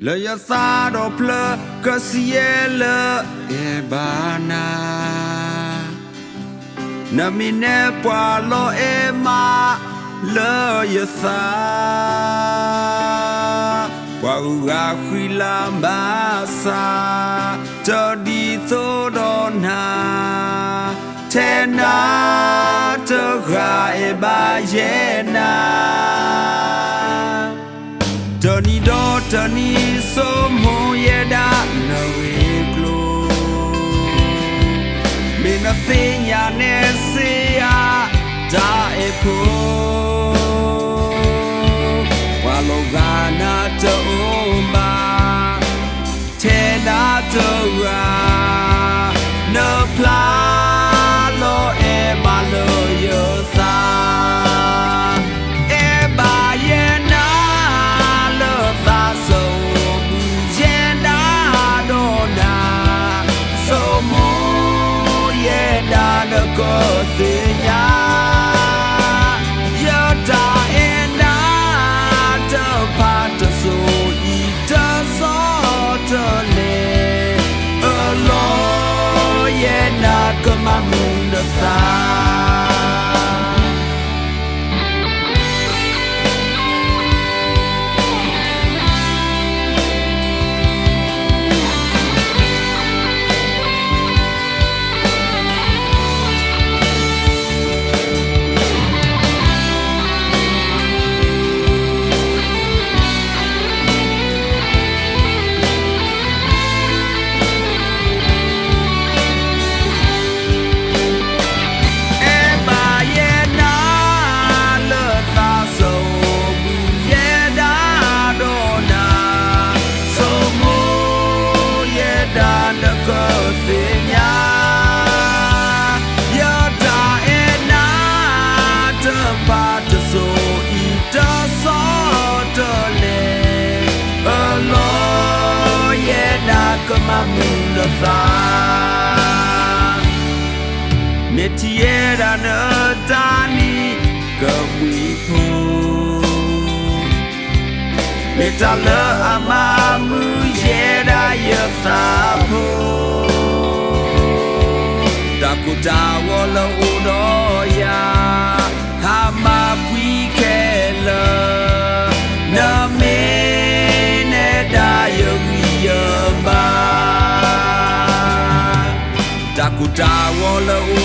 le ya sa do ple que ciel e bana na mine pa lo e ma le ya sa qua ga khi la ma sa cho đi so do na thế na cho ga e ba ye na Tani do tani so mo ye da na we glo me na senya ne se ya da e ko wa lo ga na to ma te na to ra no pla lo e ma lo yo sa có thể nhá giờ ta em đã trở phát số ý trở gió trở lệ ở lo ye na cơ mà mình được xa mà mình được xa mẹ chia đã nỡ ta đi cơ quý thu mẹ ta lỡ mà mưa ye đã yêu xa phố ta cô ta wo lo u đó ya ha ma quý khe lỡ nơ mê nè đã yêu yêu ba ta cô ta wo lo